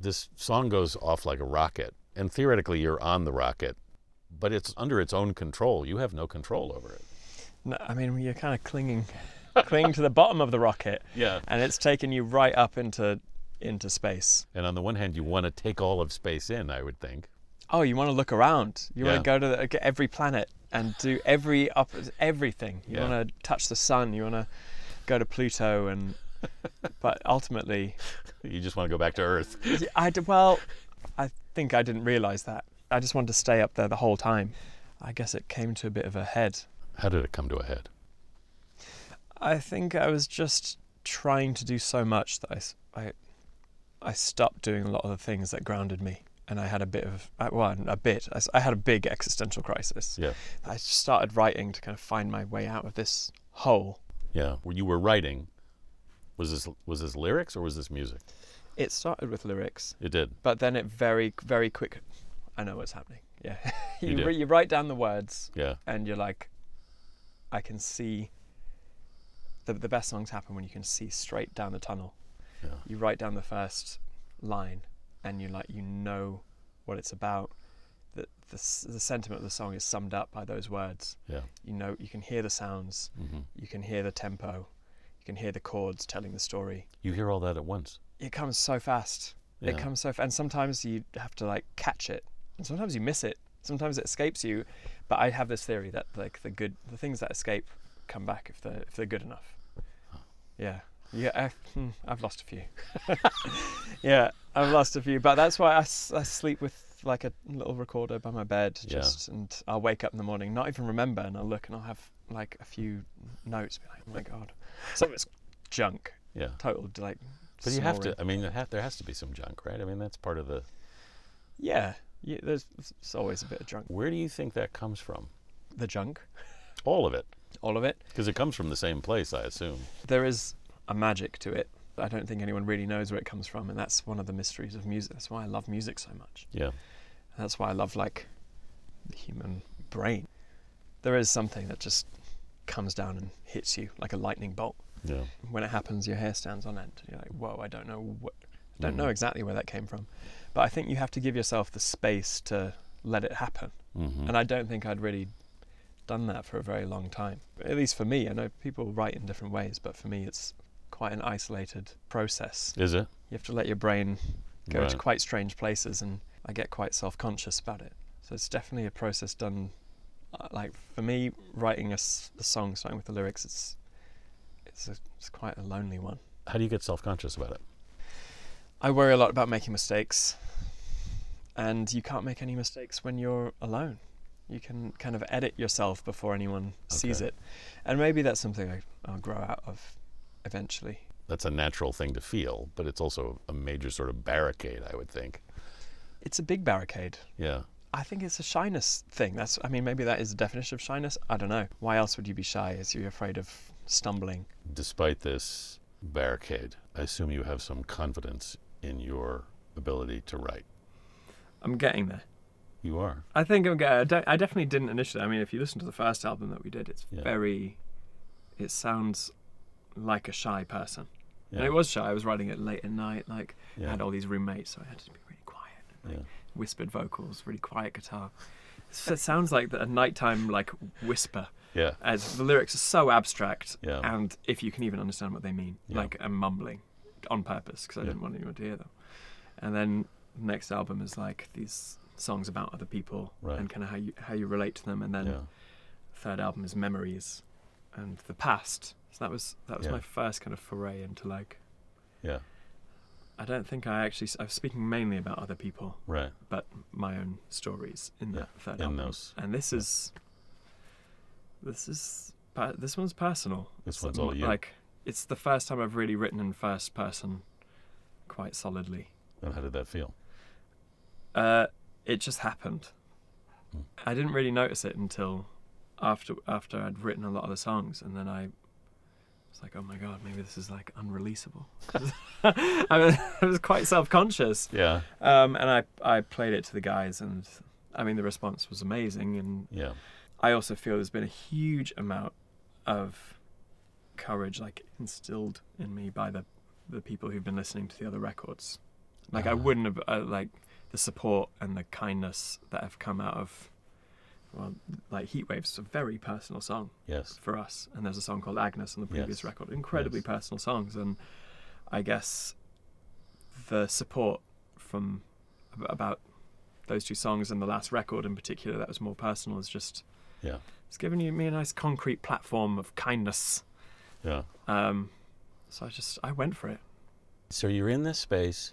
This song goes off like a rocket, and theoretically you're on the rocket, but it's under its own control. You have no control over it. No, I mean, you're kind of clinging to the bottom of the rocket. Yeah. And it's taking you right up into space. And on the one hand, you want to take all of space in, I would think. Oh, you want to look around. You Yeah. want to go to every planet and do everything. You Yeah. want to touch the sun. You want to go to Pluto, but ultimately, You just want to go back to Earth. I think I didn't realize that. I just wanted to stay up there the whole time. I guess it came to a bit of a head. How did it come to a head? I think I was just trying to do so much that I stopped doing a lot of the things that grounded me. And I had I had a big existential crisis. Yeah. I started writing to kind of find my way out of this hole. Yeah. When you were writing, was this lyrics or was this music? It started with lyrics, It did. but then it very, very quick. I know what's happening. Yeah. You do. You write down the words Yeah. and you're like, I can see. The best songs happen when you can see straight down the tunnel. Yeah. You write down the first line and you know what it's about. The sentiment of the song is summed up by those words. Yeah. You know, you can hear the sounds, you can hear the tempo, you can hear the chords telling the story. You hear all that at once. It comes so fast. Yeah. It comes so fast. And sometimes you have to like catch it, and sometimes you miss it. Sometimes it escapes you. But I have this theory that like the things that escape come back if they're good enough. Yeah. Yeah, I've lost a few. Yeah, I've lost a few, but that's why I sleep with like a little recorder by my bed, and I'll wake up in the morning, not even remember, and I'll look and I'll have like a few notes, be like, oh my God. Some of it's junk. Yeah. Total like. But you have snoring. to, I mean, there has to be some junk, right? I mean, that's part of the... Yeah, there's always a bit of junk. Where do you think that comes from? The junk? All of it. All of it? Because it comes from the same place, I assume. There is a magic to it. I don't think anyone really knows where it comes from, and that's one of the mysteries of music. That's why I love music so much. Yeah. That's why I love like the human brain. There is something that just comes down and hits you like a lightning bolt. Yeah. When it happens, your hair stands on end. You're like, whoa, I don't know exactly where that came from. But I think you have to give yourself the space to let it happen. And I don't think I'd really done that for a very long time. At least for me. I know people write in different ways, but for me it's quite an isolated process. Is it? You have to let your brain go Right. to quite strange places, and I get quite self-conscious about it. So it's definitely a process done, like for me, writing a song, starting with the lyrics, it's quite a lonely one. How do you get self-conscious about it? I worry a lot about making mistakes, and you can't make any mistakes when you're alone. You can kind of edit yourself before anyone sees it. And maybe that's something I'll grow out of eventually. That's a natural thing to feel, but it's also a major sort of barricade, I would think. It's a big barricade. Yeah. I think it's a shyness thing. Maybe that is the definition of shyness. I don't know. Why else would you be shy? Is you afraid of stumbling? Despite this barricade, I assume you have some confidence in your ability to write. I'm getting there. You are. I think I definitely didn't initially. I mean, if you listen to the first album that we did, it sounds like a shy person. Yeah. And it was shy. I was writing it late at night. Like, Yeah. I had all these roommates, so I had to be really quiet. And, whispered vocals, really quiet guitar. So it sounds like a nighttime like whisper. Yeah. As the lyrics are so abstract, Yeah. and if you can even understand what they mean, like I'm mumbling on purpose because I didn't want anyone to hear them. And then the next album is like these songs about other people and kind of how you relate to them. And then the third album is memories and the past. So that was my first kind of foray into like. Yeah. I don't think I was speaking mainly about other people, Right. but my own stories in the third in album. those. And this one's personal. This one's all you. Like, it's the first time I've really written in first person quite solidly. And how did that feel? It just happened. I didn't really notice it until after I'd written a lot of the songs, and then I was like, oh my God, maybe this is like unreleasable. I was quite self-conscious. Yeah. And I played it to the guys, and I mean the response was amazing. And I also feel there's been a huge amount of courage like instilled in me by the people who've been listening to the other records. Like I wouldn't have like the support and the kindness that have come out of, well, like Heat Waves is a very personal song. Yes. For us, and there's a song called Agnes on the previous Yes. record. Incredibly Yes. personal songs, and I guess the support from about those two songs and the last record in particular that was more personal is just it's given me a nice concrete platform of kindness. Yeah. So I went for it. So you're in this space,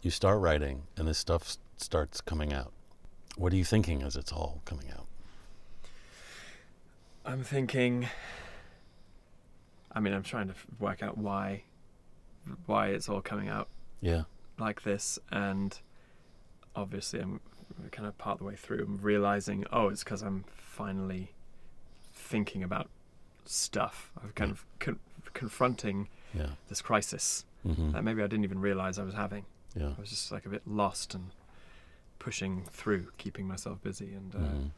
you start writing, and this stuff starts coming out. What are you thinking as it's all coming out? I'm thinking, I mean, I'm trying to work out why it's all coming out like this, and obviously I'm kind of part of the way through. I'm realizing, it's because I'm finally thinking about stuff. I'm kind of confronting this crisis that maybe I didn't even realize I was having. Yeah. I was just like a bit lost and pushing through, keeping myself busy, and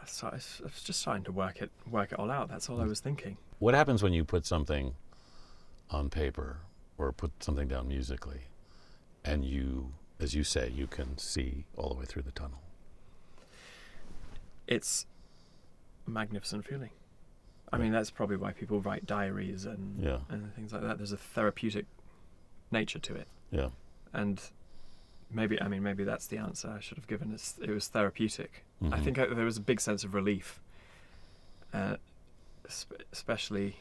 so I was just trying to work it all out. That's all I was thinking. What happens when you put something on paper or put something down musically, and you, as you say, you can see all the way through the tunnel? It's a magnificent feeling. I mean, that's probably why people write diaries and things like that. There's a therapeutic nature to it. Yeah. And maybe that's the answer I should have given. It was therapeutic. I think there was a big sense of relief, especially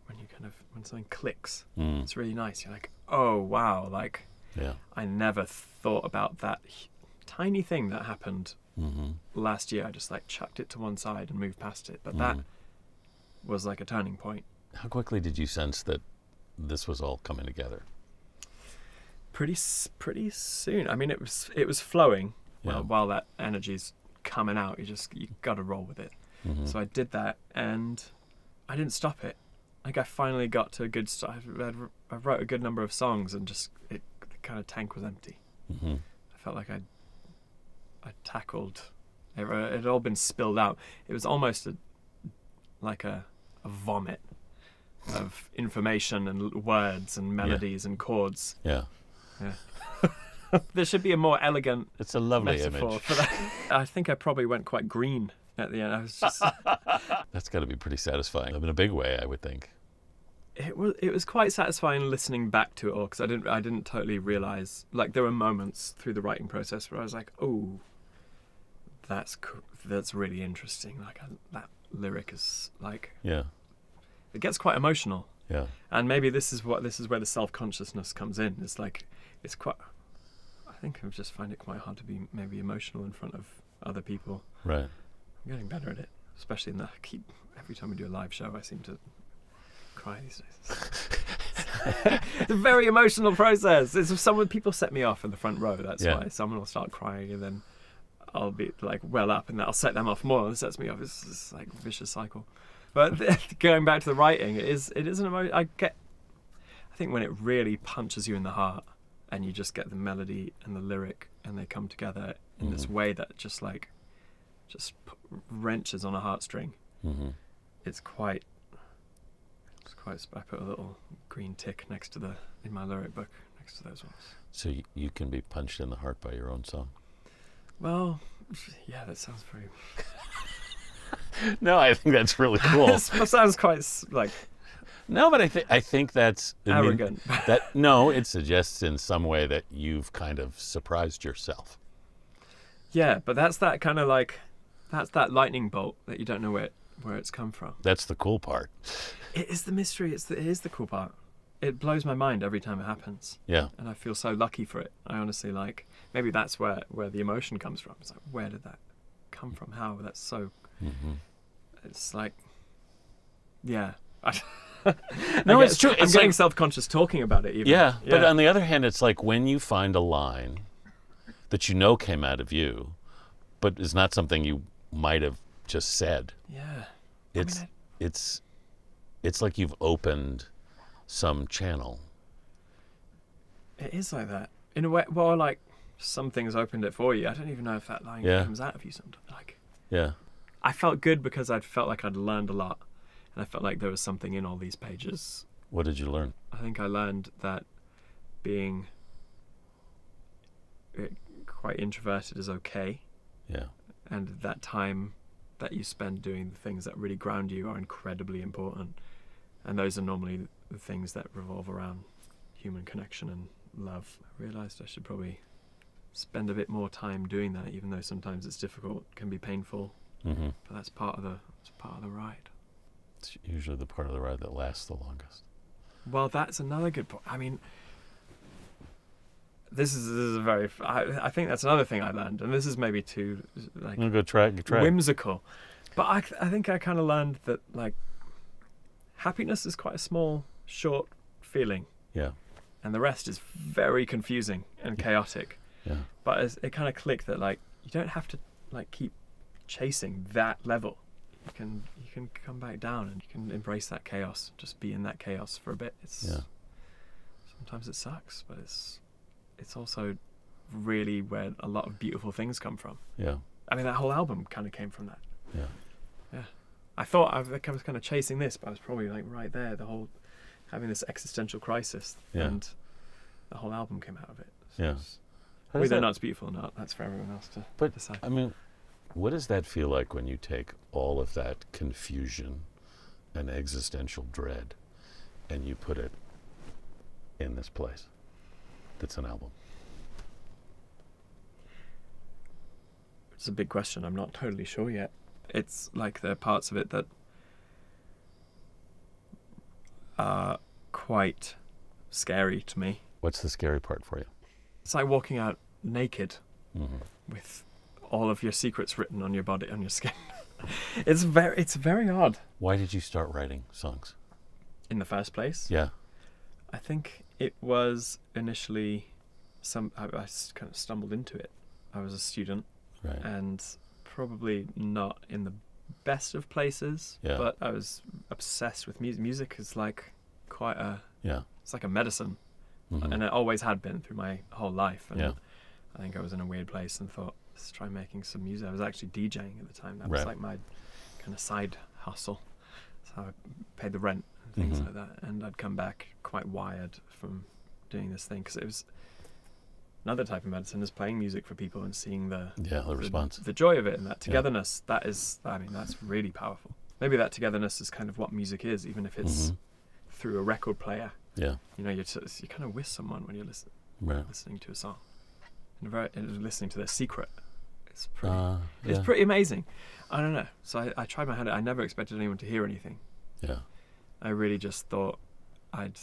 when something clicks. It's really nice. You're like, oh wow, like I never thought about that tiny thing that happened last year. I just like chucked it to one side and moved past it. But that was like a turning point. How quickly did you sense that this was all coming together? Pretty soon. I mean, it was flowing. While that energy's coming out, you got to roll with it. So I did that, and I didn't stop it. Like I finally got to a good start. I wrote a good number of songs, and just the kind of tank was empty. I felt like I tackled. It had all been spilled out. It was almost like a vomit of information and words and melodies and chords. Yeah. There should be a more elegant It's a lovely metaphor image. for that. I think I probably went quite green at the end. I was just That's got to be pretty satisfying in a big way, I would think. It was quite satisfying listening back to it all, because I didn't totally realize, like, there were moments through the writing process where I was like, oh, that's really interesting. Like that lyric is like, it gets quite emotional. Yeah. And maybe this is where the self-consciousness comes in. It's like, I think I just find it quite hard to be maybe emotional in front of other people. Right. I'm getting better at it, especially every time we do a live show, I seem to cry these days. It's a very emotional process. People set me off in the front row. That's why someone will start crying, and then I'll be like well up, and that'll set them off more. It sets me off. It's like a vicious cycle. But going back to the writing, it is an emotion. I think when it really punches you in the heart, and you just get the melody and the lyric, and they come together in this way that just wrenches on a heartstring. It's quite. I put a little green tick in my lyric book next to those ones. So you can be punched in the heart by your own song? Well, yeah, that sounds very. No, I think that's really cool. It sounds quite like. No, but I think that's arrogant. It suggests in some way that you've kind of surprised yourself. Yeah, but that's that kind of like, that's that lightning bolt that you don't know where it's come from. That's the cool part. It is the mystery. It is the cool part. It blows my mind every time it happens. Yeah. And I feel so lucky for it. I honestly maybe that's where the emotion comes from. It's like, where did that come from? How? That's so. It's like, yeah. No, it's true. I'm getting self-conscious talking about it even. Yeah, but on the other hand, it's like when you find a line that you know came out of you, but is not something you might have just said. Yeah. It's like you've opened some channel. It is like that. In a way, well, like, some things opened it for you. I don't even know if that line comes out of you sometimes. I felt good because I felt like I'd learned a lot. And I felt like there was something in all these pages. What did you learn? I think I learned that being quite introverted is okay. Yeah. And that time that you spend doing the things that really ground you are incredibly important. And those are normally the things that revolve around human connection and love. I realised I should probably spend a bit more time doing that, even though sometimes it's difficult, can be painful. Mm-hmm. But that's part of the ride. It's usually the part of the ride that lasts the longest. Well, that's another good point. I mean, this is a very. I think that's another thing I learned, and this is maybe too like Good track. whimsical, but I think I kind of learned that like happiness is quite a small, short feeling. Yeah. And the rest is very confusing and chaotic. Yeah. But it kind of clicked that like you don't have to like keep chasing that level. You can come back down and you can embrace that chaos. Just be in that chaos for a bit. Sometimes it sucks, but it's also really where a lot of beautiful things come from. Yeah. I mean, that whole album kind of came from that. Yeah. Yeah. I thought I was kind of chasing this, but I was probably like right there. The whole having this existential crisis, and the whole album came out of it. So whether or not it's beautiful or not, that's for everyone else to decide. I mean, what does that feel like when you take all of that confusion and existential dread and you put it in this place that's an album? It's a big question. I'm not totally sure yet. It's like there are parts of it that are quite scary to me. What's the scary part for you? It's like walking out naked Mm-hmm. with all of your secrets written on your body, on your skin. It's very odd. Why did you start writing songs? In the first place? Yeah. I think it was initially I kind of stumbled into it. I was a student, Right. and probably not in the best of places, but I was obsessed with music. Music is like quite it's like a medicine, and it always had been through my whole life. And I think I was in a weird place and thought, let's try making some music. I was actually DJing at the time. That was like my kind of side hustle. So I paid the rent and things like that. And I'd come back quite wired from doing this thing, because it was another type of medicine, is playing music for people and seeing the response, the joy of it, and that togetherness. That's really powerful. Maybe that togetherness is kind of what music is, even if it's through a record player. Yeah. You know, you're kind of with someone when you're listening to a song, and listening to their secret. It's pretty amazing. I don't know. So I tried my hand. I never expected anyone to hear anything. Yeah. I really just thought I'd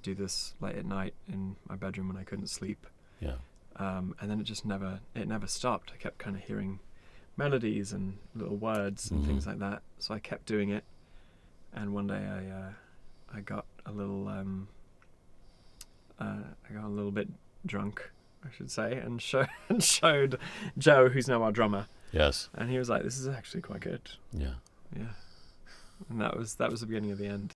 do this late at night in my bedroom when I couldn't sleep. Yeah. And then it never stopped. I kept kind of hearing melodies and little words and things like that. So I kept doing it. And one day I got a little bit drunk, I should say, and showed Joe, who's now our drummer. Yes. And he was like, "This is actually quite good." Yeah. Yeah. And that was the beginning of the end.